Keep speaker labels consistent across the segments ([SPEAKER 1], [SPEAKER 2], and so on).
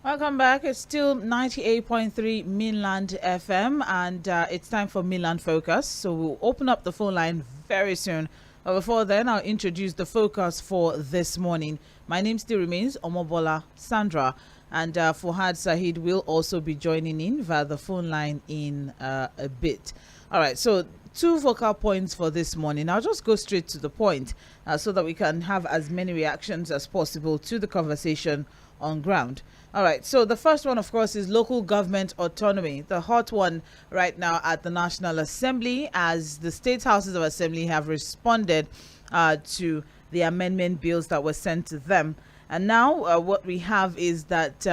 [SPEAKER 1] Welcome back. It's still 98.3 Mainland FM, and it's time for Mainland Focus. So we'll open up the phone line very soon. But before then, I'll introduce the focus for this morning. My name still remains Omobola Sandra, and Fuhad Saheed will also be joining in via the phone line in a bit. All right, so two focal points for this morning. I'll just go straight to the point so that we can have as many reactions as possible to the conversation on ground. All right, so the first one, of course, is local government autonomy, the hot one right now at the National Assembly, as the state houses of assembly have responded to the amendment bills that were sent to them. And now what we have is that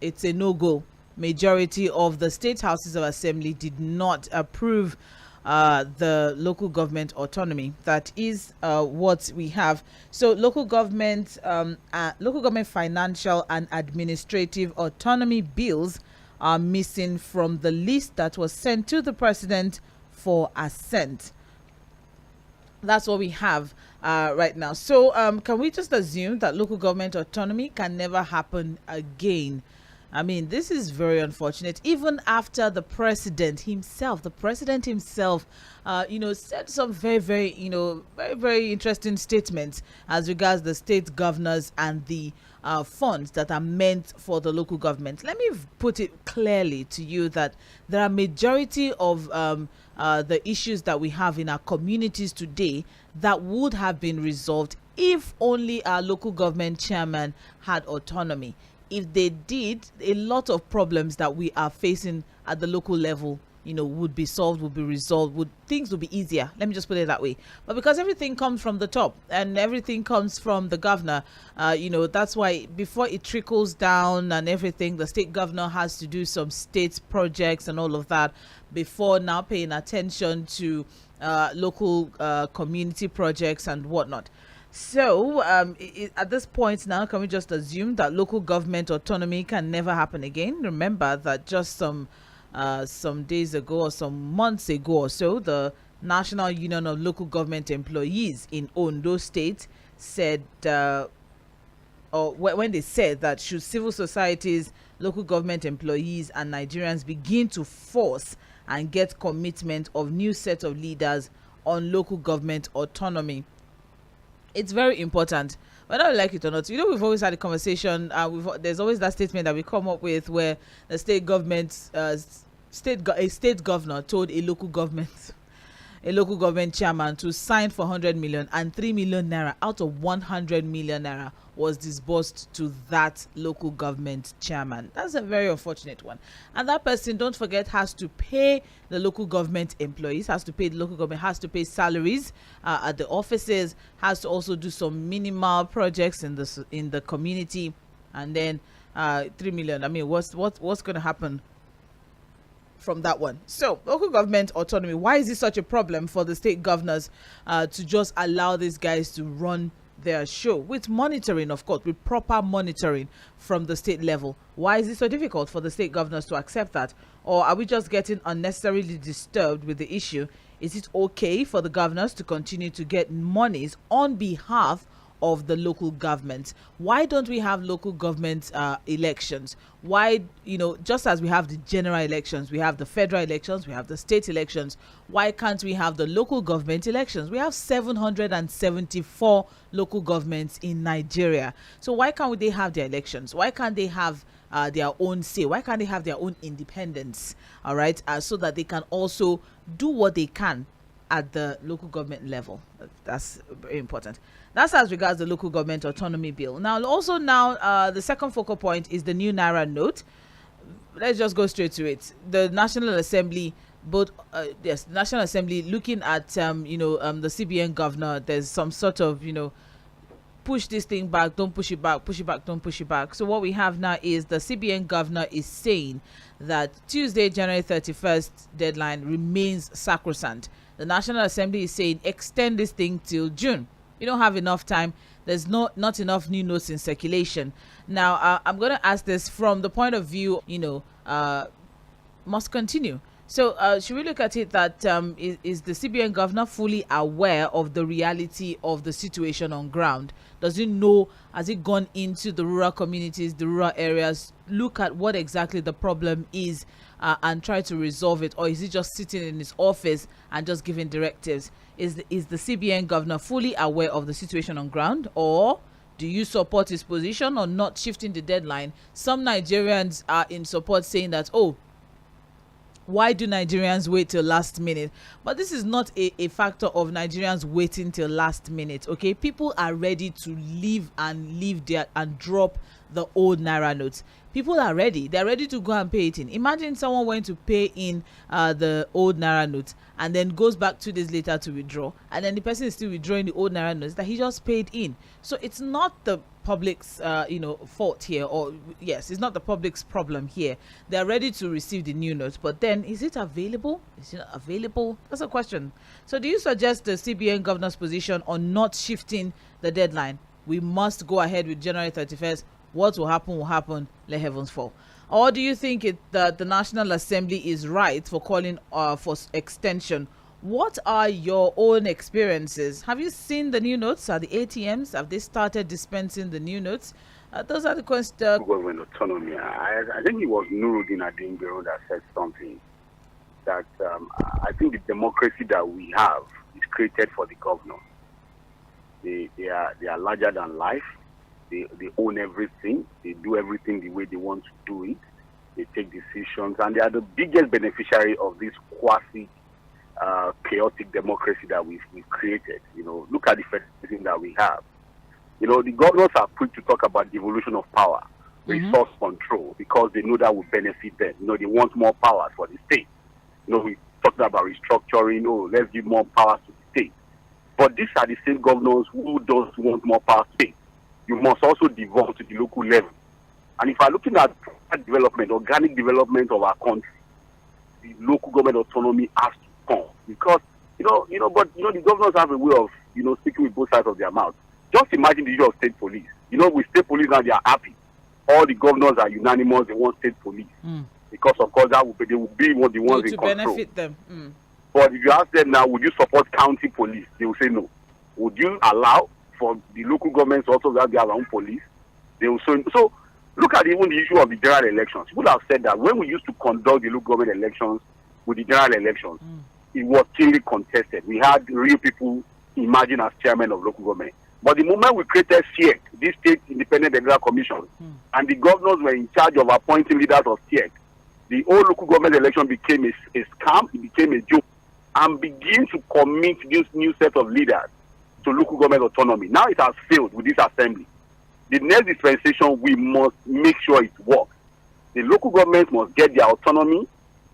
[SPEAKER 1] it's a no-go. Majority of the state houses of assembly did not approve the local government autonomy. That is what we have. So local government financial and administrative autonomy bills are missing from the list that was sent to the president for assent. That's what we have right now. So can we just assume that local government autonomy can never happen again? I mean, this is very unfortunate. Even after the president himself, said some very, very interesting statements as regards the state governors and the funds that are meant for the local government. Let me put it clearly to you that there are majority of the issues that we have in our communities today that would have been resolved if only our local government chairman had autonomy. If they did, a lot of problems that we are facing at the local level, would be solved, would be resolved, things would be easier. Let me just put it that way. But because everything comes from the top and everything comes from the governor, that's why before it trickles down and everything, the state governor has to do some state projects and all of that before now paying attention to local community projects and whatnot. So at this point now, can we just assume that local government autonomy can never happen again? Remember that just some days ago or some months ago or so, the National Union of Local Government Employees in Ondo State said, when they said that should civil societies, local government employees and Nigerians begin to force and get commitment of new set of leaders on local government autonomy. It's very important, whether I like it or not. We've always had a conversation. There's always that statement that we come up with where the state government, a state governor told a local government chairman to sign for 100 million, and 3 million naira out of 100 million naira was disbursed to that local government chairman. That's a very unfortunate one. And that person, don't forget, has to pay the local government employees, has to pay salaries at the offices, has to also do some minimal projects in the community, and then 3 million. I mean, what's going to happen from that one? So local government autonomy, why is this such a problem for the state governors to just allow these guys to run their show with monitoring, of course, with proper monitoring from the state level? Why is it so difficult for the state governors to accept that? Or are we just getting unnecessarily disturbed with the issue? Is it okay for the governors to continue to get monies on behalf of the local government? Why don't we have local government elections? Why, just as we have the general elections, we have the federal elections, we have the state elections, why can't we have the local government elections? We have 774 local governments in Nigeria. So why can't they have their elections? Why can't they have their own say? Why can't they have their own independence? All right, so that they can also do what they can at the local government level. That's very important. That's as regards the local government autonomy bill. Now, the second focal point is the new NAIRA note. Let's just go straight to it. The National Assembly, the National Assembly looking at the CBN governor. There's some sort of push this thing back, don't push it back, push it back, don't push it back. So what we have now is the CBN governor is saying that Tuesday, January 31st deadline remains sacrosanct. The National Assembly is saying extend this thing till June. You don't have enough time. There's not enough new notes in circulation. Now, I'm going to ask this from the point of view, must continue. So should we look at it that is the CBN governor fully aware of the reality of the situation on ground? Does he know, has he gone into the rural communities, the rural areas, look at what exactly the problem is and try to resolve it? Or is he just sitting in his office and just giving directives? Is the CBN governor fully aware of the situation on ground, or do you support his position on not shifting the deadline? Some Nigerians are in support, saying that, oh, why do Nigerians wait till last minute? But this is not a factor of Nigerians waiting till last minute. Okay, people are ready to leave there and drop the old Naira notes. People are ready. They're ready to go and pay it in. Imagine someone went to pay in the old Naira notes and then goes back 2 days later to withdraw, and then the person is still withdrawing the old Naira notes that he just paid in. So it's not the public's fault here, or yes, it's not the public's problem here. They're ready to receive the new notes, but then is it available? Is it not available? That's a question. So do you suggest the CBN governor's position on not shifting the deadline? We must go ahead with January 31st. What will happen, let heavens fall. Or do you think that the National Assembly is right for calling for extension? What are your own experiences? Have you seen the new notes? Are the ATMs, have they started dispensing the new notes? Those are the questions.
[SPEAKER 2] Government autonomy. I think it was Nuruddin Adingbero that said something that I think the democracy that we have is created for the governors. They are larger than life. They own everything. They do everything the way they want to do it. They take decisions, and they are the biggest beneficiary of this quasi chaotic democracy that we've created. Look at the federalism that we have. The governors are quick to talk about devolution of power, resource control, because they know that will benefit them. They want more power for the state. We talked about restructuring. Oh, let's give more power to the state. But these are the same governors who don't want more power to the state. You must also devolve to the local level. And if I'm looking at development, organic development of our country, the local government autonomy has to come. Because, but the governors have a way of, speaking with both sides of their mouth. Just imagine the issue of state police. With state police now, they are happy. All the governors are unanimous, they want state police. Because, of course, they will be one of the ones in control. To benefit them. But if you ask them now, would you support county police? They will say no. Would you allow for the local governments also to have their own police? They will say so. Look at even the issue of the general elections. People have said that when we used to conduct the local government elections with the general elections, it was keenly contested. We had real people emerging as chairman of local government. But the moment we created SIEC, this State Independent Electoral Commission, and the governors were in charge of appointing leaders of SIEC, the whole local government election became a scam, it became a joke, and begin to commit this new set of leaders to local government autonomy. Now it has failed with this assembly. The next dispensation, we must make sure it works. The local government must get their autonomy,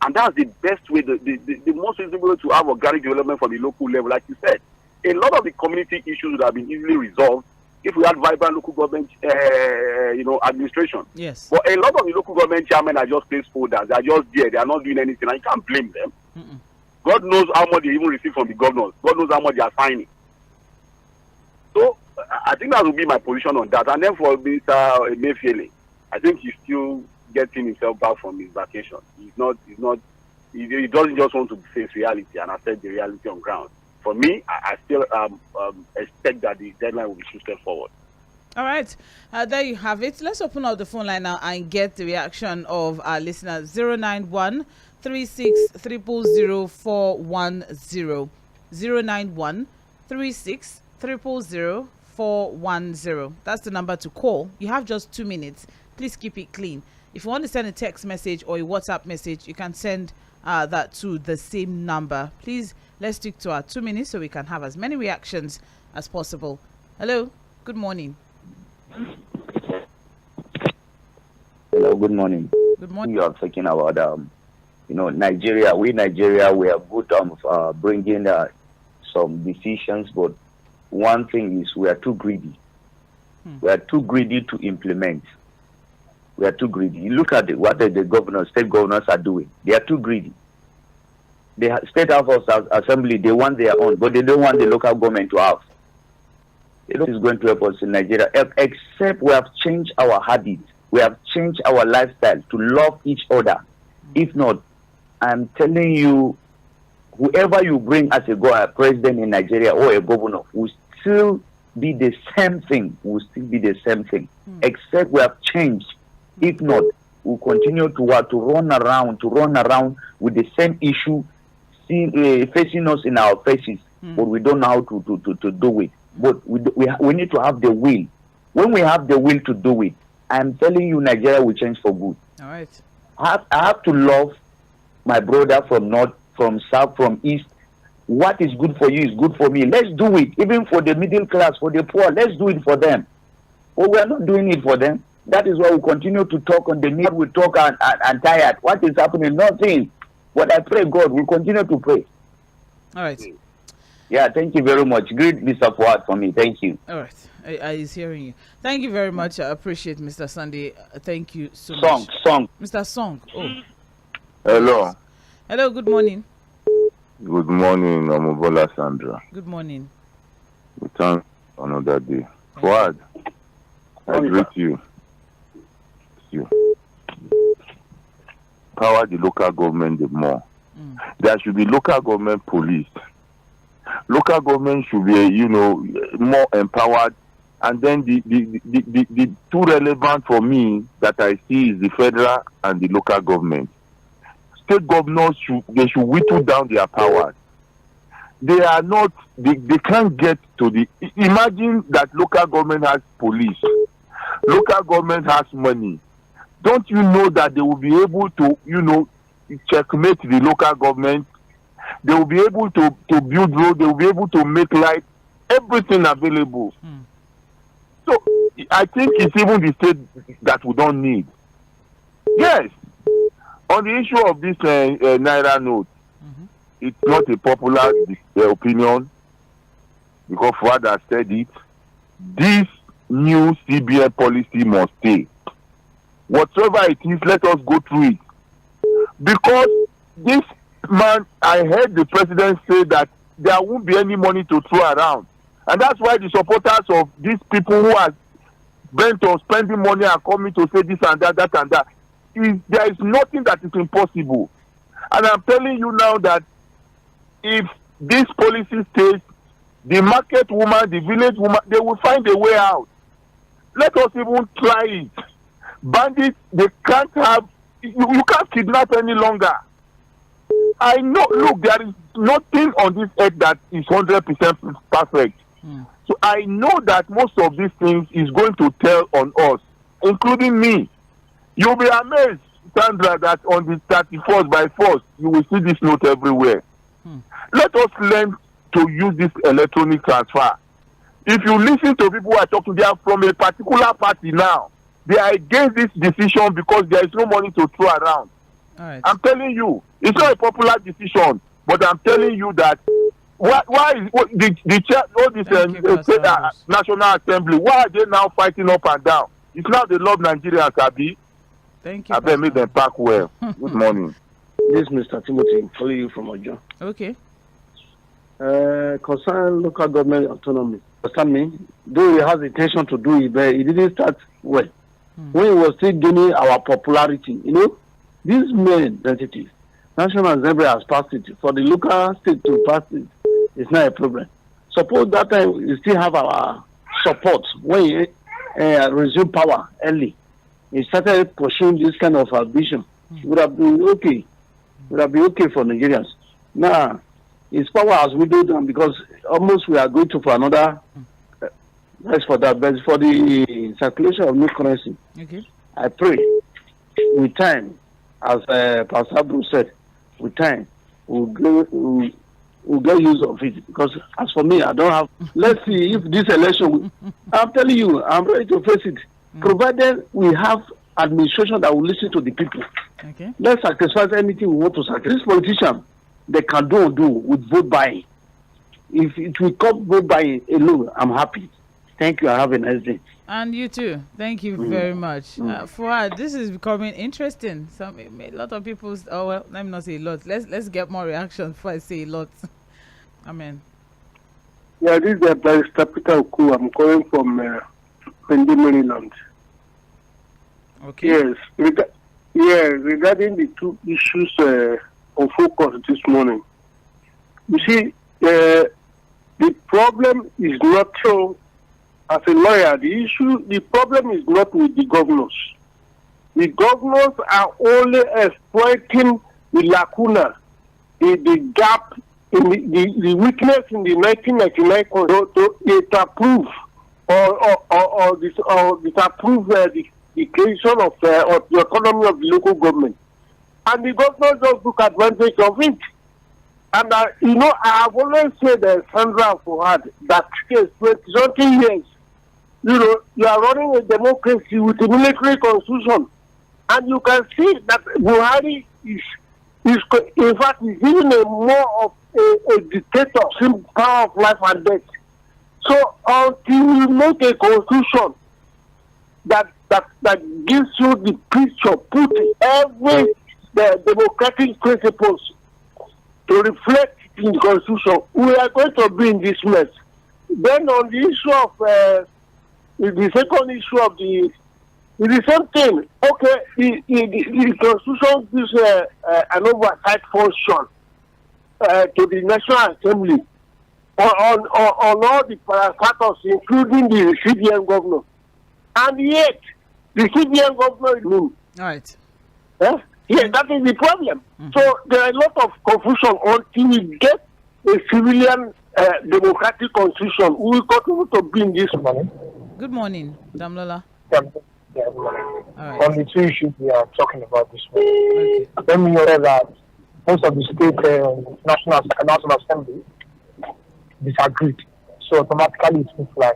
[SPEAKER 2] and that's the best way, the most reasonable way to have organic development for the local level. Like you said, a lot of the community issues would have been easily resolved if we had vibrant local government, administration.
[SPEAKER 1] Yes.
[SPEAKER 2] But a lot of the local government chairmen are just placeholders. They are just there. They are not doing anything. And you can't blame them. God knows how much they even receive from the governors. God knows how much they are signing. So I think that will be my position on that. And then for Mr. Emefiele, I think he's still getting himself back from his vacation. He doesn't just want to face reality and accept the reality on ground. For me, I still expect that the deadline will be shifted forward.
[SPEAKER 1] All right, there you have it. Let's open up the phone line now and get the reaction of our listeners. 091 36 000 410. 091 36 000 410. That's the number to call. You have just 2 minutes. Please keep it clean. If you want to send a text message or a WhatsApp message, you can send that to the same number. Please, let's stick to our 2 minutes so we can have as many reactions as possible. Hello, good morning.
[SPEAKER 3] Hello, good morning.
[SPEAKER 1] Good morning.
[SPEAKER 3] You are talking about, Nigeria. We are good bringing some decisions, but one thing is we are too greedy. We are too greedy to implement. We are too greedy. You look at what the state governors are doing. They are too greedy. The state house assembly, they want their own, but they don't want the local government to have. It is going to help us in Nigeria, except we have changed our habits. We have changed our lifestyle to love each other. If not, I'm telling you, whoever you bring as a president in Nigeria or a governor will still be the same thing. Except we have changed. If not, we'll continue to run around with the same issue facing us in our faces, but we don't know how to do it. But we need to have the will. When we have the will to do it, I'm telling you, Nigeria will change for good.
[SPEAKER 1] All right.
[SPEAKER 3] I have to love my brother from north, from south, from east. What is good for you is good for me. Let's do it, even for the middle class, for the poor. Let's do it for them. But we are not doing it for them. That is why we continue to talk on the media. We talk and tired. What is happening? Nothing. But I pray God will continue to pray.
[SPEAKER 1] All right.
[SPEAKER 3] Yeah, thank you very much. Great, Mr. Fuhad, for me. Thank you.
[SPEAKER 1] All right. I is hearing you. Thank you very much. I appreciate Mr. Sunday. Thank you so much.
[SPEAKER 3] Song.
[SPEAKER 1] Mr. Song. Oh.
[SPEAKER 4] Hello.
[SPEAKER 1] Hello, good morning.
[SPEAKER 4] Good morning, Omobola, Sandra.
[SPEAKER 1] Good morning.
[SPEAKER 4] We thank another day. Fuhad, I greet you. Power the local government the more. There should be local government police. Local government should be, more empowered. And then the two relevant for me that I see is the federal and the local government. State governors should whittle down their powers. They are not. They can't get to the. Imagine that local government has police. Local government has money. Don't you know that they will be able to, checkmate the local government? They will be able to build roads. They will be able to make light, everything available. So I think it's even the state that we don't need. Yes, on the issue of this NAIRA note, it's not a popular opinion because Fuhad has said it. This new CBN policy must stay. Whatever it is, let us go through it. Because this man, I heard the president say that there won't be any money to throw around. And that's why the supporters of these people who are bent on spending money are coming to say this and that, that and that. There is nothing that is impossible. And I'm telling you now that if this policy stays, the market woman, the village woman, they will find a way out. Let us even try it. Bandits, they can't have, you can't kidnap any longer. I know, look, there is nothing on this earth that is 100% perfect. So I know that most of these things is going to tell on us, including me. You'll be amazed, Sandra, that on the 31st by force, you will see this note everywhere. Let us learn to use this electronic transfer. If you listen to people who are talking, they are from a particular party now. They are against this decision because there is no money to throw around.
[SPEAKER 1] All right.
[SPEAKER 4] I'm telling you, it's not a popular decision, but I'm telling you that why is the chair, all this National Assembly, why are they now fighting up and down? It's now they love Nigerians, Abi.
[SPEAKER 1] Thank you.
[SPEAKER 4] I better make them pack well. Good morning.
[SPEAKER 5] This is Mr. Timothy, calling you from Ojo.
[SPEAKER 1] Okay.
[SPEAKER 5] Concern local government autonomy. Understand me? Though he has the intention to do it, but he didn't start well. When he was still gaining our popularity, these main entities, National Assembly has passed it. For the local state to pass it, it's not a problem. Suppose that time we still have our support when he resumed power early. He started pushing this kind of vision. It would have been okay. It would have been okay for Nigerians. Now, his power has withered down because almost we are going to for another. That's for that. But for the circulation of new currency, I pray with time, as Pastor Bruce said, with time, we'll get use of it. Because as for me, I don't have. Let's see if this election. I'm telling you, I'm ready to face it. Provided we have administration that will listen to the people.
[SPEAKER 1] Okay.
[SPEAKER 5] Let's sacrifice anything we want to sacrifice. This politician, they can do with vote buying. If it will come vote buying alone, I'm happy. Thank you. I have a nice day.
[SPEAKER 1] And you too. Thank you very much. Fuhad, this is becoming interesting. A lot of people. Oh well, let me not say a lot. Let's get more reaction before I say a lot. Amen.
[SPEAKER 6] Yeah, this is Barrister Peter Oku. I'm calling from Maryland.
[SPEAKER 1] Okay.
[SPEAKER 6] Yes. Regarding the two issues on Focus this morning. You see, the problem is not so. As a lawyer, the problem is not with the governors. The governors are only exploiting the lacuna, the gap, in the weakness in the 1999 to approve or disapprove the creation of the autonomy of the local government. And the governors just took advantage of it. And I have always said, Sandra and Fuhad, that 20-something years, you are running a democracy with a military constitution. And you can see that Buhari is in fact, is even a more of a dictator, simple power of life and death. So until you make a constitution that gives you the picture, put every the democratic principles to reflect in the constitution, we are going to be in this mess. Then on the issue of the second issue of the same thing. Okay, the constitution gives an oversight function to the National Assembly on all the parastatals, including the CBN governor. And yet, the CBN governor is new.
[SPEAKER 1] All right.
[SPEAKER 6] Yeah, that is the problem. So there are a lot of confusion until we get a civilian democratic constitution. We will continue to be in this morning.
[SPEAKER 1] Good morning, Damlola.
[SPEAKER 7] Yeah,
[SPEAKER 1] right.
[SPEAKER 7] On the two issues we are talking about this morning. Okay. Let me know that most of the state national assembly disagreed. So automatically it will fly.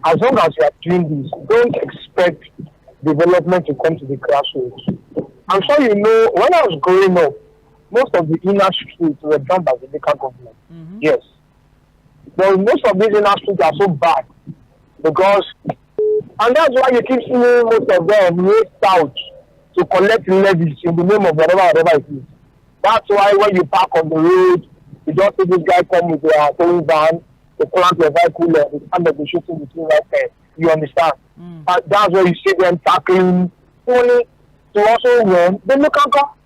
[SPEAKER 7] As long as you are doing this, don't expect development to come to the grassroots. I'm sure you know, when I was growing up, most of the inner streets were done by the local government. Yes. But most of these inner streets are so bad because, and that's why you keep seeing most of them race out to collect levies in the name of whatever it is. That's why when you park on the road, you just see this guy come with a towing van, to plant your vehicle, they stand up the shooting between right there. You understand? And that's where you see them tackling only to also run the local government.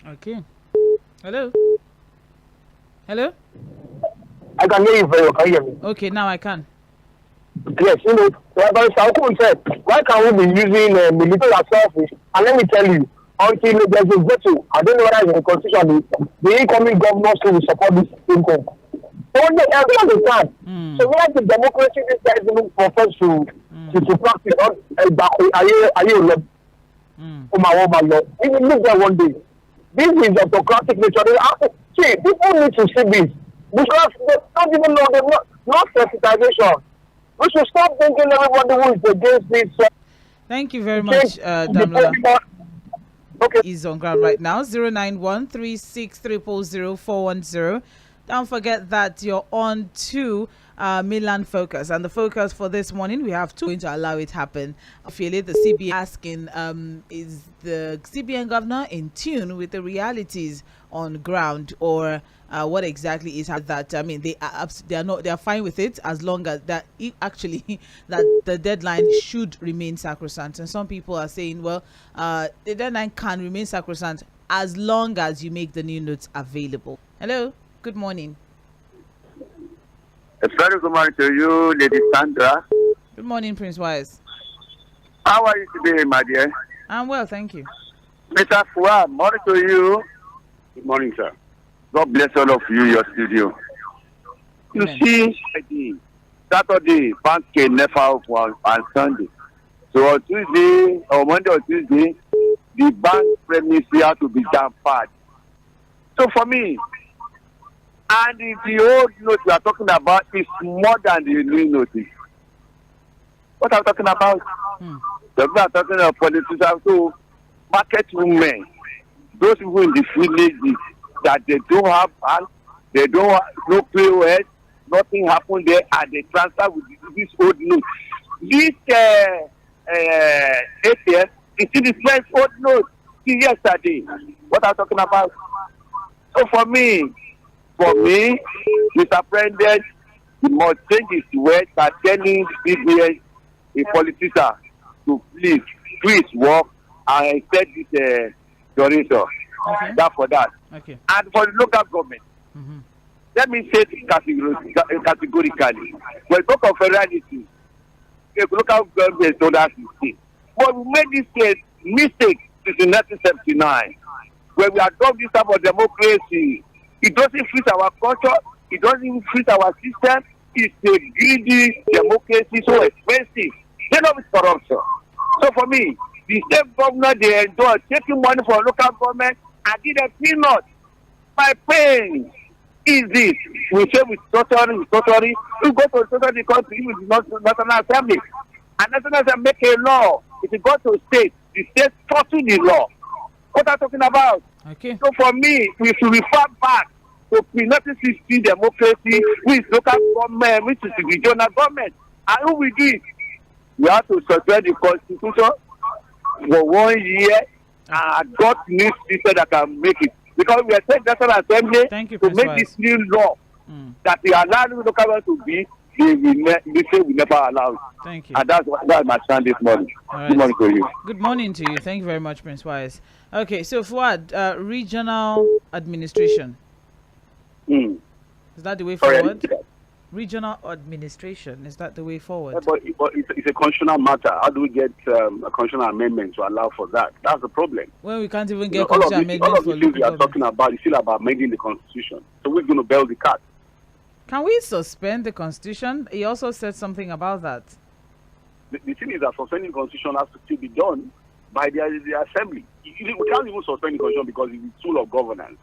[SPEAKER 1] Okay. Hello? Hello?
[SPEAKER 7] I can hear you very well. Can you hear me?
[SPEAKER 1] Okay, now I can.
[SPEAKER 7] Yes, but Saheed said, why can't we be using military as selfish? And let me tell you, until there's a veto, I don't know whether it's in the constitution, the incoming governors will support this income. Only every other time. So we have the democracy this guy is going to practice on we will look there one day. This is autocratic nature. See, people need to see this. Because they don't even know they're not sensitization. We should stop thinking everybody who is against this.
[SPEAKER 1] Thank you very much, Damola. Okay. Is on ground right now. 09136000410. Don't forget that you're on to Mainland Focus, and the focus for this morning we have two. Going to allow it happen. Emefiele, the CBN, asking, is the CBN governor in tune with the realities on ground, or what exactly is that? I mean, they are fine with it as long as that actually that the deadline should remain sacrosanct. And some people are saying, well, the deadline can remain sacrosanct as long as you make the new notes available. Hello. Good morning.
[SPEAKER 8] A very good morning to you, Lady Sandra.
[SPEAKER 1] Good morning, Prince Wise.
[SPEAKER 8] How are you today, my dear?
[SPEAKER 1] I'm well, thank you.
[SPEAKER 8] Mr. Fuhad, morning to you.
[SPEAKER 2] Good morning, sir.
[SPEAKER 8] God bless all of you, your studio. You see, Saturday, bank can never open on Sunday. So on Tuesday, or Monday or Tuesday, the bank premises have to be jam-packed. So for me, and the old note we are talking about is more than the new notice. What are we talking about? We are talking about politicians, so market women, those people in the villages that they don't have bank, they don't have no POS, nothing happened there, and they transfer with this old note. This ATM is in the first old note yesterday. What are we talking about? So for me, Mr. President, he must change his words by telling CBN, a politician, to please work and accept this donation.
[SPEAKER 1] Okay.
[SPEAKER 8] That for that.
[SPEAKER 1] Okay.
[SPEAKER 8] And for the local government, let me say it categorically. When we talk of federalism, the local government don't have to stay. But we made this case mistake since 1979. When we adopt this type of democracy, it doesn't fit our culture, it doesn't fit our system. It's a greedy democracy, so expensive. They know it's corruption. So for me, the state governor, they enjoy taking money from local government and give them peanuts. My pain is this. We say with totally. We go to totally country with National Assembly. And National Assembly make a law. If you go to state, the state totally the law. What I'm talking about?
[SPEAKER 1] Okay.
[SPEAKER 8] So for me, we should refer back to pre-1960 democracy, which is local government, which is the regional government. And who we do it? We have to suspend the constitution for 1 year and got new system that can make it. Because we are saying National Assembly to make this new law that they allow the local government to be, they say we never allow it.
[SPEAKER 1] Thank you.
[SPEAKER 8] And that's my stand this morning.
[SPEAKER 1] Right.
[SPEAKER 8] Good morning to you.
[SPEAKER 1] Good morning to you. Thank you very much, Prince Wise. Okay, so Fuhad, regional administration.
[SPEAKER 2] Is
[SPEAKER 1] that the way forward? Regional administration, is that the way forward?
[SPEAKER 2] Yeah, but it's a constitutional matter. How do we get a constitutional amendment to allow for that? That's the problem.
[SPEAKER 1] Well, we can't even get constitutional amendment
[SPEAKER 2] all of
[SPEAKER 1] for
[SPEAKER 2] the things we are talking about is still about amending the constitution. So we're going to bail the cat.
[SPEAKER 1] Can we suspend the constitution? He also said something about that.
[SPEAKER 2] The thing is that suspending the constitution has to still be done by the assembly. We can't even suspend the constitution because it's a tool of governance.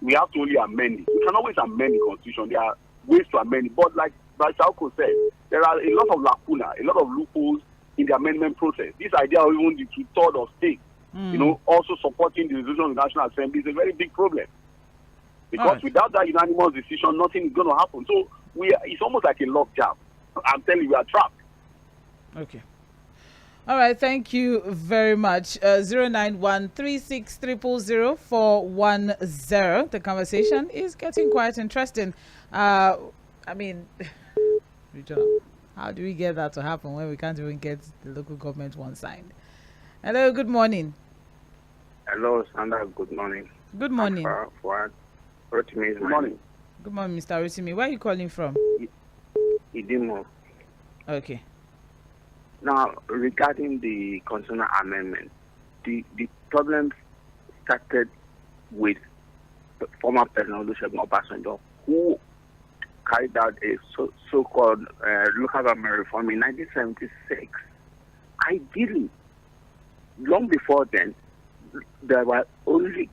[SPEAKER 2] We have to only amend it. We can always amend the constitution. There are ways to amend it. But like Salko said, there are a lot of lacuna, a lot of loopholes in the amendment process. This idea of even the two-thirds of states, also supporting the resolution of the National Assembly is a very big problem. Because without that unanimous decision, nothing is going to happen. So it's almost like a lockdown. I'm telling you, we are trapped.
[SPEAKER 1] Okay. All right, thank you very much. 09136000410. The conversation is getting quite interesting. I mean, how do we get that to happen when we can't even get the local government one signed? Hello, good morning.
[SPEAKER 9] Hello, Sandra, good morning.
[SPEAKER 1] Good morning.
[SPEAKER 9] Fuhad. Good
[SPEAKER 2] morning.
[SPEAKER 1] Good morning, Mr. Rotimi. Where are you calling from?
[SPEAKER 9] Idimo.
[SPEAKER 1] Okay.
[SPEAKER 9] Now, regarding the constitutional amendment, the problem started with the former President Olusegun Obasanjo, who carried out a so-called local government reform in 1976. Ideally, long before then, there were only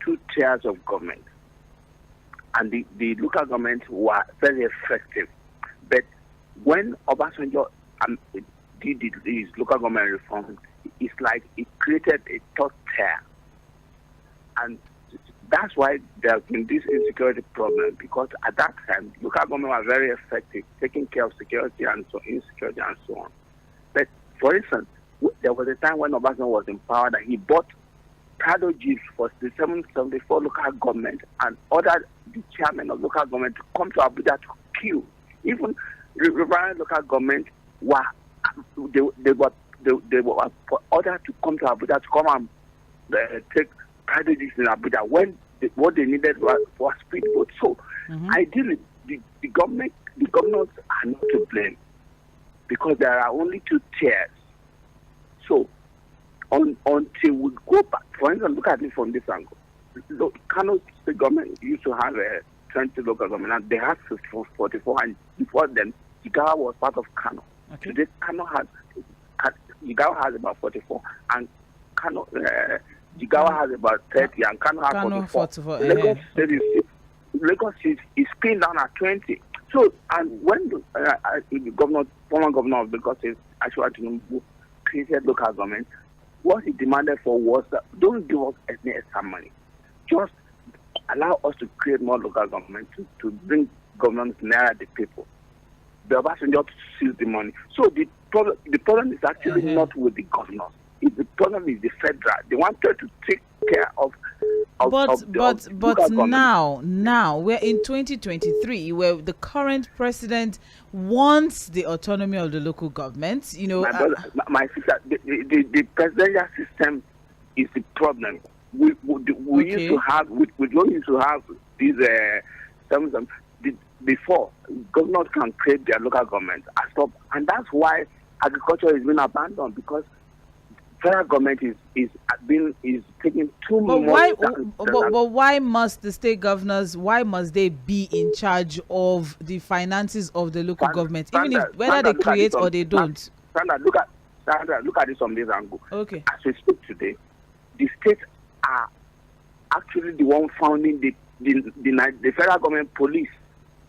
[SPEAKER 9] 2 tiers of government, and the local government were very effective. But when Obasanjo did his local government reform, it's like it created a 3rd tier. And that's why there's been this insecurity problem, because at that time, local government was very effective, taking care of security and insecurity and so on. But for instance, there was a time when Obasanjo was in power that he bought Prado jeeps for the 774 local government and ordered the chairman of local government to come to Abuja to queue. Even the Riverine local government they were ordered to come to Abuja to come and take Prado jeeps in Abuja when what they needed was speedboat. So ideally, the governors are not to blame because there are only 2 tiers. So until we go back, for instance, look at it from this angle. Kano State government used to have 20 local government, and they had 44, and before then, Jigawa was part of Kano.
[SPEAKER 1] Okay.
[SPEAKER 9] Today, Jigawa has about 44, and Jigawa has about 30, and Kano has 44. Lagos is pinned down at 20. So, and when the former governor of Lagos is actually created local government, what he demanded for was that don't give us any extra money. Just allow us to create more local government to bring government nearer the people. The Obasanjo seized the money. So the problem is actually not with the governors. The problem is the federal. They wanted to take care of
[SPEAKER 1] but now we're in 2023 where the current president wants the autonomy of the local governments.
[SPEAKER 9] My sister, the presidential system is the problem. we used to have we don't used to have these before governors can create their local government and that's why agriculture is being abandoned because federal government is taking too much.
[SPEAKER 1] But why must the state governors? Why must they be in charge of the finances of the local government, even if whether they create or they don't?
[SPEAKER 9] Sandra, look at this from this angle.
[SPEAKER 1] Okay.
[SPEAKER 9] As we speak today, the states are actually the one founding the federal government police.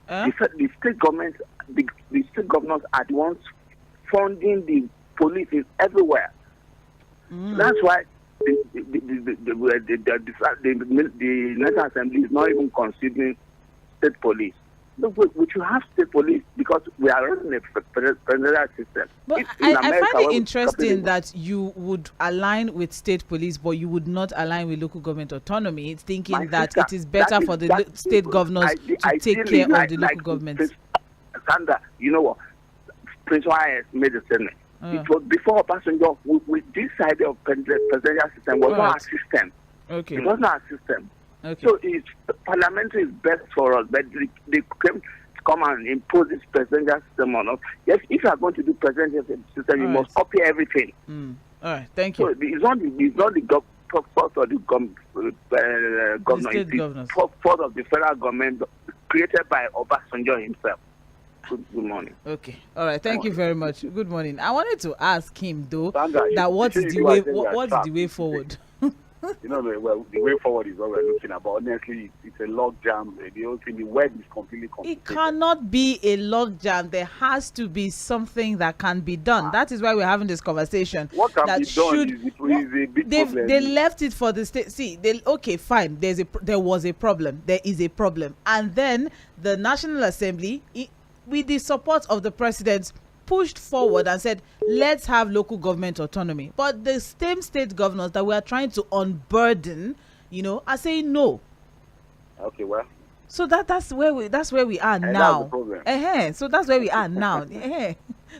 [SPEAKER 9] The state government, the state governors are the ones funding the police everywhere. That's why the National Assembly is not even considering state police. Look, we should have state police because we are running a federal system.
[SPEAKER 1] But I find it interesting that you would align with state police, but you would not align with local government autonomy. It's thinking that it is better for the state governors to take care of the local governments.
[SPEAKER 9] Sandra, you know what? Prince Wise made a statement. It was before Obasanjo, with this idea of presidential system was not our system.
[SPEAKER 1] Okay.
[SPEAKER 9] It was not our system.
[SPEAKER 1] Okay.
[SPEAKER 9] So parliamentary is best for us, but they came to come and impose this presidential system on us. Yes, if you are going to do presidential system, you must copy everything.
[SPEAKER 1] All right, thank you.
[SPEAKER 9] So it's not the fault of the governor. It's the fault of the federal government created by Obasanjo himself. Good morning.
[SPEAKER 1] Okay. All right. Thank you very much. Good morning. I wanted to ask him though
[SPEAKER 2] Sandra,
[SPEAKER 1] that what's the way forward?
[SPEAKER 2] The way forward is what we're looking at. But honestly, it's a log jam. The whole thing, the web is completely complicated.
[SPEAKER 1] It cannot be a log jam. There has to be something that can be done. That is why we're having this conversation.
[SPEAKER 2] What can be done is a big problem.
[SPEAKER 1] They left it for the state. See, okay, fine. There was a problem. There is a problem, and then the National Assembly, with the support of the president, pushed forward and said, let's have local government autonomy. But the same state governors that we are trying to unburden, are saying no.
[SPEAKER 2] Okay, well.
[SPEAKER 1] So that's where we are now. So that's where we are now.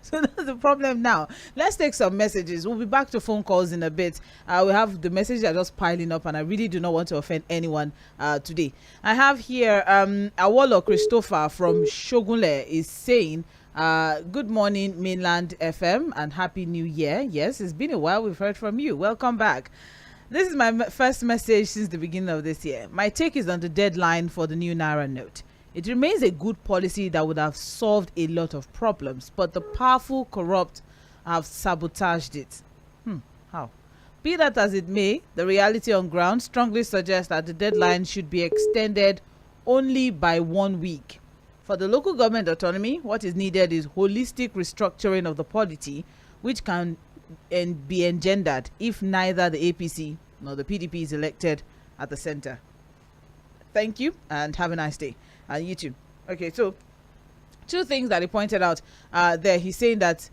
[SPEAKER 1] So that's the problem now. Let's take some messages. We'll be back to phone calls in a bit. We have the messages are just piling up, and I really do not want to offend anyone today. I have here Awolo Christopher from Shogunle is saying, good morning, Mainland FM, and Happy New Year. Yes, it's been a while. We've heard from you. Welcome back. This is my first message since the beginning of this year. My take is on the deadline for the new NAIRA note. It remains a good policy that would have solved a lot of problems, but the powerful corrupt have sabotaged it. How? Be that as it may, the reality on ground strongly suggests that the deadline should be extended only by 1 week. For the local government autonomy, what is needed is holistic restructuring of the polity, which can be engendered if neither the APC nor the PDP is elected at the center. Thank you and have a nice day. And you too. Okay, so 2 things that he pointed out there. He's saying that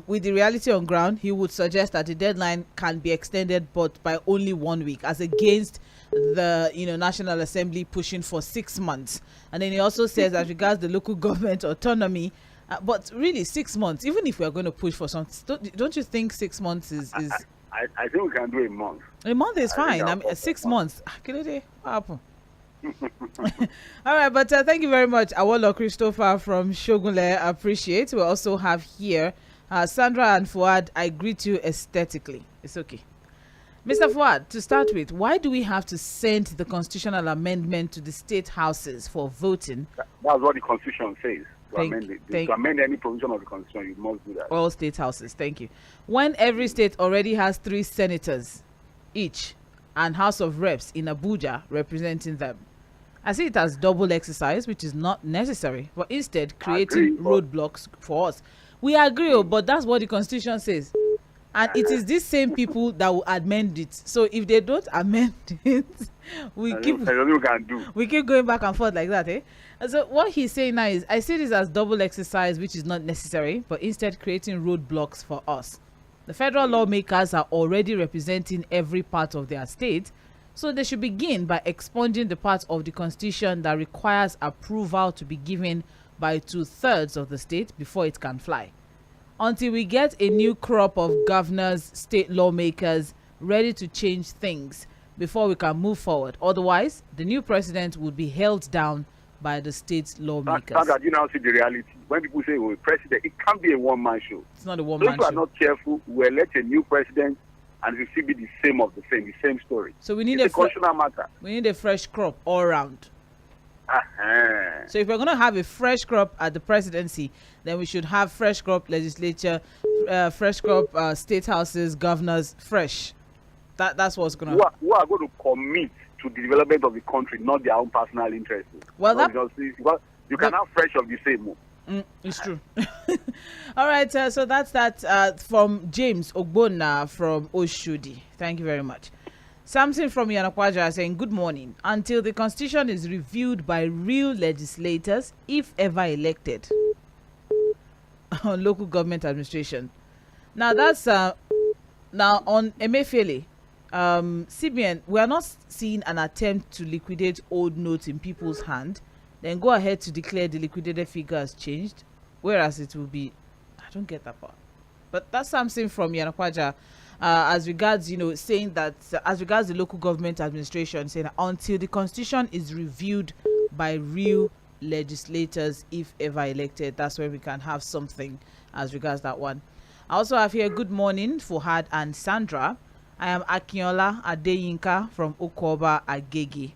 [SPEAKER 1] with the reality on ground, he would suggest that the deadline can be extended, but by only 1 week, as against the National Assembly pushing for 6 months. And then he also says, as regards the local government autonomy, but really 6 months, even if we are going to push for something, don't you think 6 months is
[SPEAKER 2] I think we can do a month.
[SPEAKER 1] A month is fine. I mean, 6 months. What happened? All right, but thank you very much, Awolo Christopher from Shogunle. I appreciate. We also have here Sandra and Fuhad. I greet you aesthetically. It's okay. Mr. Fuhad, to start with, why do we have to send the constitutional amendment to the state houses for voting?
[SPEAKER 2] That's what the constitution says. To amend any provision of the constitution, you must do that.
[SPEAKER 1] All state houses. Thank you. When every state already has 3 senators each and House of Reps in Abuja representing them, I see it as double exercise, which is not necessary, but instead creating roadblocks for us. We agree, but that's what the constitution says. And it is these same people that will amend it. So if they don't amend it, we keep going back and forth like that. And so what he's saying now is, I see this as double exercise, which is not necessary, but instead creating roadblocks for us. The federal lawmakers are already representing every part of their state, so they should begin by expunging the part of the constitution that requires approval to be given by 2/3 of the state before it can fly. Until we get a new crop of governors, state lawmakers ready to change things, before we can move forward. Otherwise, the new president would be held down by the state lawmakers.
[SPEAKER 2] Sandra, you now see the reality. When people say, "Oh, president," it can't be a one-man show.
[SPEAKER 1] It's not a one-man show.
[SPEAKER 2] So if we are not careful, we elect a new president, and it will still be the same story.
[SPEAKER 1] So we need
[SPEAKER 2] a constitutional matter.
[SPEAKER 1] We need a fresh crop all around. So if we're going to have a fresh crop at the presidency, then we should have fresh crop legislature, fresh crop state houses, governors, fresh. That's what's going to.
[SPEAKER 2] Who are going to commit to the development of the country, not their own personal interests.
[SPEAKER 1] Well,
[SPEAKER 2] you can have fresh of the same.
[SPEAKER 1] It's true. All right, so that's that from James Ogbonna from Oshodi. Thank you very much. Samson from Yanakwaja saying, good morning. Until the constitution is reviewed by real legislators, if ever elected, on local government administration. Now that's now on Emefiele. CBN, we are not seeing an attempt to liquidate old notes in people's hand, then go ahead to declare the liquidated figure has changed, whereas it will be, I don't get that part. But that's something from Yanakwaja as regards, saying that as regards the local government administration, saying that until the constitution is reviewed by real legislators, if ever elected, that's where we can have something as regards that one. I also have here, good morning, Fuhad and Sandra. I am Akinola Adeyinka from Okoba, Agege.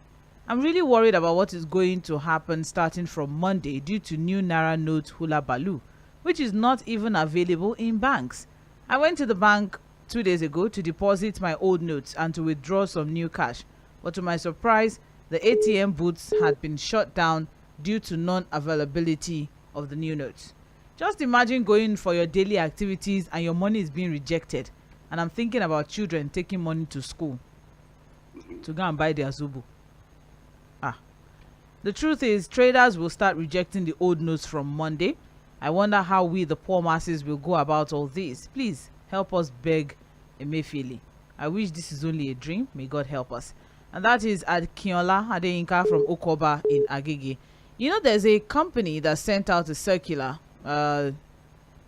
[SPEAKER 1] I'm really worried about what is going to happen starting from Monday due to new NAIRA note hula baloo, which is not even available in banks. I went to the bank 2 days ago to deposit my old notes and to withdraw some new cash. But to my surprise, the ATM booths had been shut down due to non-availability of the new notes. Just imagine going for your daily activities and your money is being rejected. And I'm thinking about children taking money to school to go and buy their Zubu. The truth is, traders will start rejecting the old notes from Monday. I wonder how we, the poor masses, will go about all this. Please help us beg Emefiele. I wish this is only a dream. May God help us. And that is Akinola Adeyinka from Okoba in Agege. There's a company that sent out a circular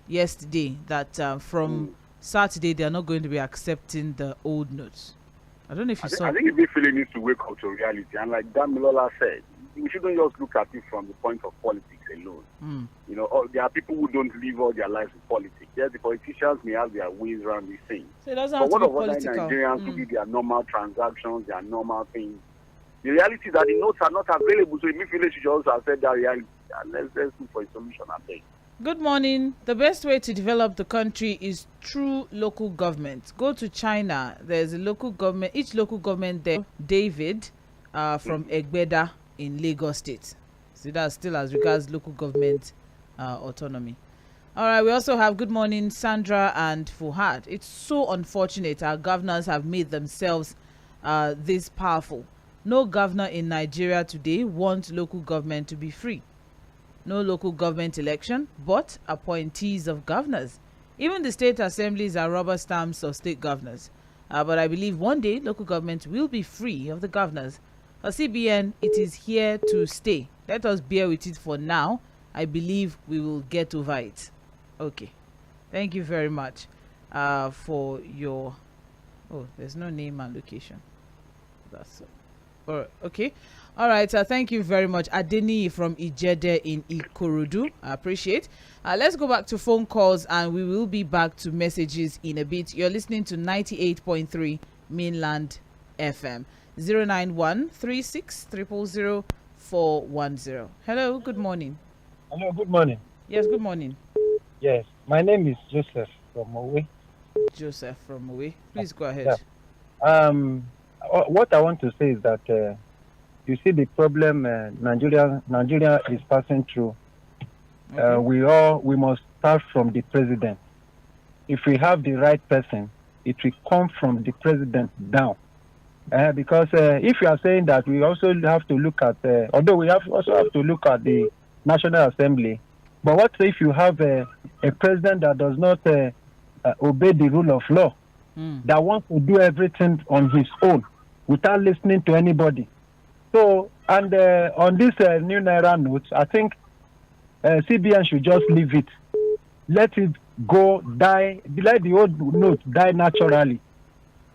[SPEAKER 1] yesterday that from Saturday they are not going to be accepting the old notes. I don't know if you saw.
[SPEAKER 2] I think Emefiele needs to wake up to reality. And like Damilola said, we shouldn't just look at it from the point of politics alone. There are people who don't live all their lives in politics. Yes, the politicians may have their ways around these things.
[SPEAKER 1] So it doesn't have to be political.
[SPEAKER 2] Nigerians who do their normal transactions, their normal things. The reality is that the notes are not available. So Emefiele should also accept that reality. And let's look for a solution, I think.
[SPEAKER 1] Good morning. The best way to develop the country is through local government. Go to China. There's a local government. Each local government there. David from Egbeda in Lagos State. So that's still as regards local government autonomy. All right. We also have good morning, Sandra and Fuhad. It's so unfortunate our governors have made themselves this powerful. No governor in Nigeria today wants local government to be free. No local government election, but appointees of governors. Even the state assemblies are rubber stamps of state governors. But I believe one day local government will be free of the governors. For CBN, it is here to stay. Let us bear with it for now. I believe we will get over it. Okay. Thank you very much for your... Oh, there's no name and location. That's all right. Okay. All right, thank you very much. Adeni from Ijede in Ikorodu. I appreciate. Let's go back to phone calls and we will be back to messages in a bit. You're listening to 98.3 Mainland FM. 091-36000410. Hello, good morning.
[SPEAKER 10] Hello, good morning.
[SPEAKER 1] Yes, good morning.
[SPEAKER 10] Yes, my name is Joseph from Owe.
[SPEAKER 1] Joseph from Owe. Please go ahead.
[SPEAKER 10] Yeah. What I want to say is that you see the problem Nigeria is passing through. Okay. We must start from the president. If we have the right person, it will come from the president down. Because if you are saying that, we also have to look at, although we also have to look at the National Assembly. But what if you have a president that does not obey the rule of law, that wants to do everything on his own without listening to anybody? So, and on this new NAIRA notes, I think CBN should just leave it. Let it go, die, let the old note die naturally.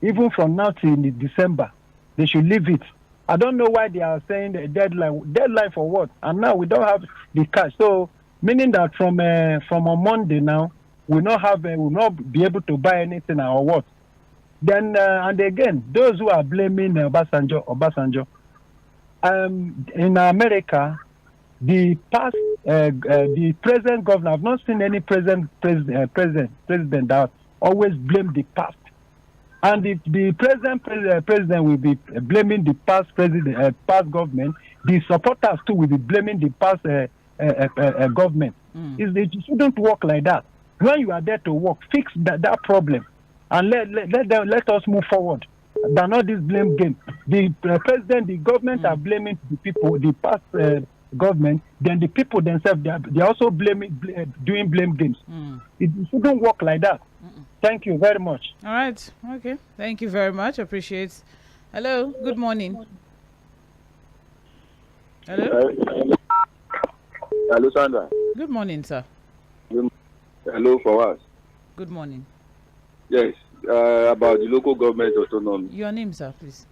[SPEAKER 10] Even from now till December, They should leave it. I don't know why they are saying the deadline. Deadline for what? And now we don't have the cash. So meaning that from on Monday now, we will not be able to buy anything or what? Then and again, those who are blaming Obasanjo, in America, the present governor, I've not seen any president that always blame the past. And if the present president will be blaming the past past government, the supporters too will be blaming the past government. It shouldn't work like that. When you are there to work, fix that problem, and let us move forward. Than all this blame game. The president, the government are blaming the people, the past government. Then the people themselves, they are also doing blame games. It shouldn't work like that. Thank you very much.
[SPEAKER 1] All right. Okay. Thank you very much. Appreciate. Hello. Good morning. Hello.
[SPEAKER 11] Hello, Sandra.
[SPEAKER 1] Good morning, sir.
[SPEAKER 11] Hello, Fuhad.
[SPEAKER 1] Good morning.
[SPEAKER 11] Yes. About the local government autonomy.
[SPEAKER 1] Your name, sir, please.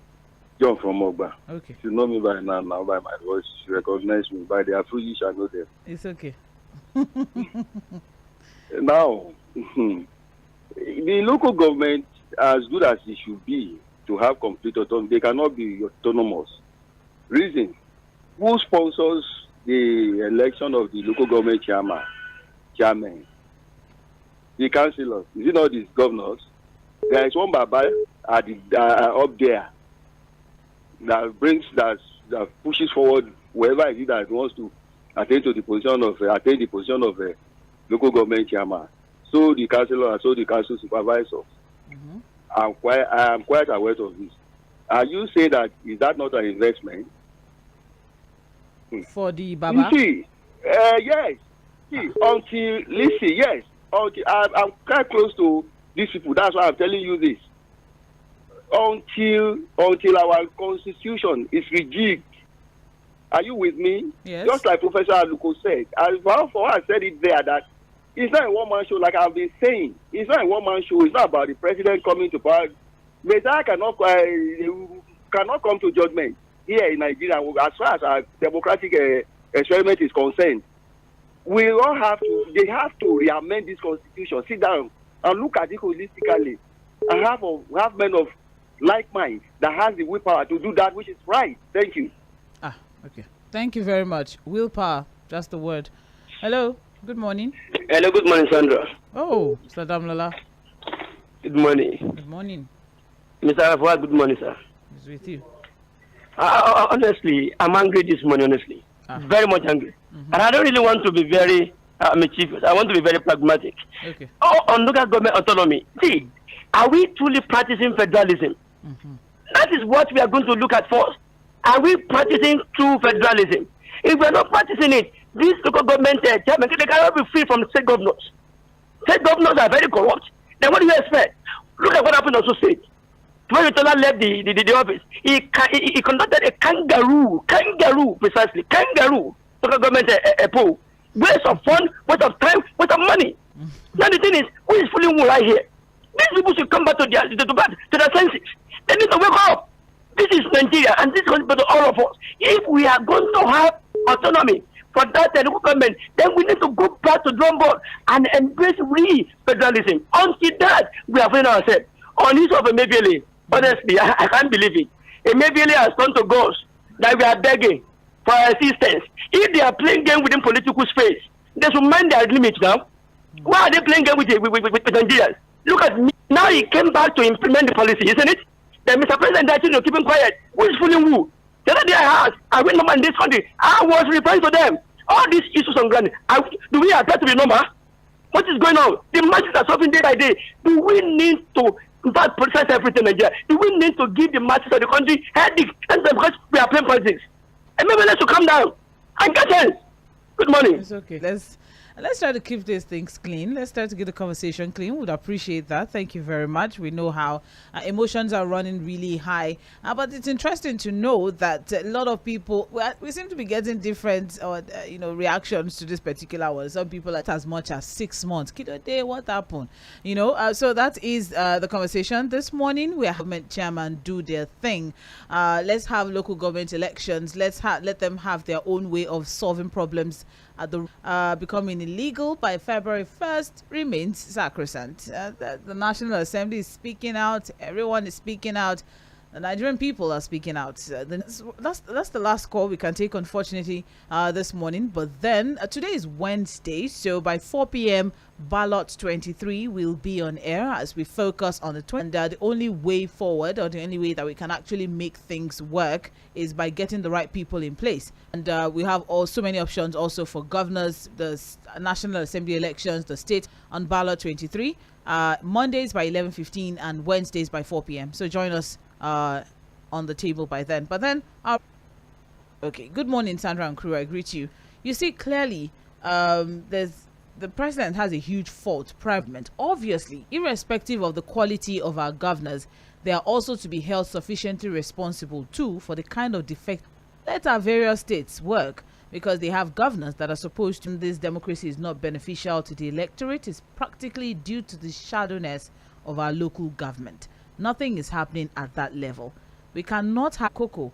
[SPEAKER 11] John from Mogba.
[SPEAKER 1] Okay.
[SPEAKER 11] You know me by now by my voice. You recognize me by their fruit, you shall know them.
[SPEAKER 1] It's okay.
[SPEAKER 11] Now, the local government, as good as it should be to have complete autonomy, they cannot be autonomous. Reason: who sponsors the election of the local government chairman? The councillors. Is it not these governors? There is one Baba at up there that pushes forward whoever it is that wants to attain the position of local government chairman. So the councillor and so the council supervisors. I am quite aware of this. Are you saying that is that not an investment
[SPEAKER 1] for the Baba?
[SPEAKER 11] You see, yes. See, yes. Until I'm quite close to these people. That's why I'm telling you this. Until our constitution is rejigged. Are you with me?
[SPEAKER 1] Yes.
[SPEAKER 11] Just like Professor Aluko said. And for I said it there that it's not a one-man show, like I've been saying. It's not a one-man show. It's not about the president coming to power. Messiah cannot come to judgment here in Nigeria as far as our democratic experiment is concerned. We all they have to re-amend this constitution, sit down and look at it holistically, and have men of like mind that has the willpower to do that which is right. Thank you.
[SPEAKER 1] Okay. Thank you very much. Willpower, just the word. Hello. Good morning.
[SPEAKER 12] Hello. Good morning, Sandra.
[SPEAKER 1] Oh, Mr. Damlala.
[SPEAKER 12] Good morning.
[SPEAKER 1] Good morning.
[SPEAKER 12] Mr. Fuhad, good morning, sir.
[SPEAKER 1] It's with you.
[SPEAKER 12] Honestly, I'm angry this morning, honestly. Very much angry. And I don't really want to be very mischievous. I want to be very pragmatic.
[SPEAKER 1] Okay.
[SPEAKER 12] On local government autonomy, see, are we truly practicing federalism? That is what we are going to look at first. Are we practicing true federalism? If we are not practicing it, these local government chairmen, they cannot be free from state governors. State governors are very corrupt. Then what do you expect? Look at what happened in Ondo State. When Utola left the office, he conducted a kangaroo local government poll. Waste of fund, waste of time, waste of money. Now the thing is, who is fooling who right here? These people should come back to their senses. They need to wake up. This is Nigeria, and this is going to be to all of us. If we are going to have autonomy for that local government, then we need to go back to drum board and embrace federalism. Until that, we are finding ourselves. On this of Emefiele, honestly, I can't believe it. Emefiele has come to us that we are begging for assistance. If they are playing game within political space, they should mind their limits now. Why are they playing game with Nigerians? Look at me. Now he came back to implement the policy, isn't it? Then Mr. President, that keep him quiet. Who is fooling who? The other day I went in this country. I was replying to them. All these issues on ground. Do we appear to be normal? What is going on? The masses are suffering day by day. Do we need to politicize everything in Nigeria? Do we need to give the masses of the country headache? And because we are playing politics. And maybe let's come down and get sense. Good morning.
[SPEAKER 1] It's okay. Let's Let's try to keep these things clean. Let's try to get the conversation clean. Would appreciate that. Thank you very much. We know how emotions are running really high, but it's interesting to know that a lot of people, we seem to be getting different reactions to this particular one. Some people are as much as 6 months. Kilo day, what happened? So that is the conversation this morning. We have government chairman do their thing. Let's have local government elections. Let them have their own way of solving problems. Becoming illegal by February 1st remains sacrosanct. The National Assembly is speaking out. Everyone is speaking out. The Nigerian people are speaking out. That's the last call we can take, unfortunately, this morning. But then today is Wednesday, so by 4 p.m. Ballot 23 will be on air as we focus on the 20. And the only way forward, or the only way that we can actually make things work, is by getting the right people in place. And we have so many options also for governors, the National Assembly elections, the state on Ballot 23. Mondays by 11:15 and Wednesdays by 4 p.m. So join us on the table by then. But then, okay. Good morning, Sandra and crew. I greet you. You see clearly, the president has a huge fault. Parliament, obviously, irrespective of the quality of our governors, they are also to be held sufficiently responsible too for the kind of defect. Let our various states work, because they have governors that are supposed to. This democracy is not beneficial to the electorate. It's practically due to the shadowness of our local government. Nothing is happening at that level. We cannot have Coco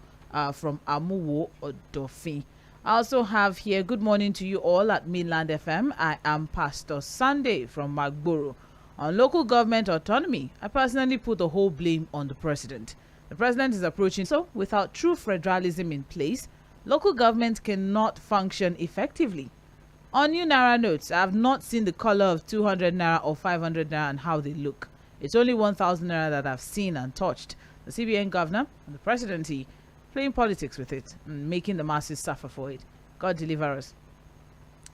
[SPEAKER 1] from Amuwo or Dofin. I also have here, good morning to you all at Mainland FM. I am Pastor Sunday from Magboro. On local government autonomy, I personally put the whole blame on the president. The president is approaching, so without true federalism in place, local government cannot function effectively. On new NAIRA notes, I have not seen the color of 200 Naira or 500 Naira and how they look. It's only 1,000 Naira that I've seen and touched. The CBN governor and the presidency playing politics with it and making the masses suffer for it. God deliver us.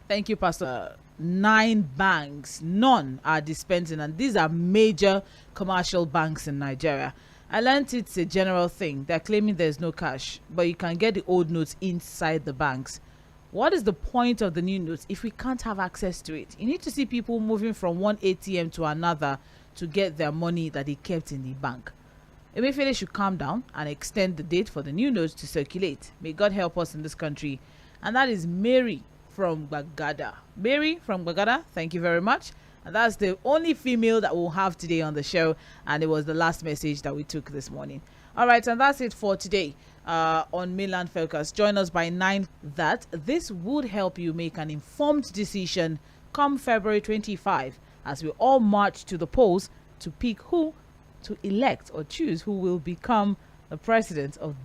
[SPEAKER 1] Thank you, Pastor. 9 banks, none are dispensing, and these are major commercial banks in Nigeria. I learned it's a general thing. They're claiming there's no cash, but you can get the old notes inside the banks. What is the point of the new notes if we can't have access to it? You need to see people moving from one ATM to another to get their money that they kept in the bank. Emefiele should calm down and extend the date for the new notes to circulate. May God help us in this country. And that is Mary from Bagada. Mary from Bagada, thank you very much. And that's the only female that we'll have today on the show. And it was the last message that we took this morning. All right, and that's it for today on Mainland Focus. Join us by 9. That this would help you make an informed decision come February 25 as we all march to the polls to pick who to elect or choose who will become the president of this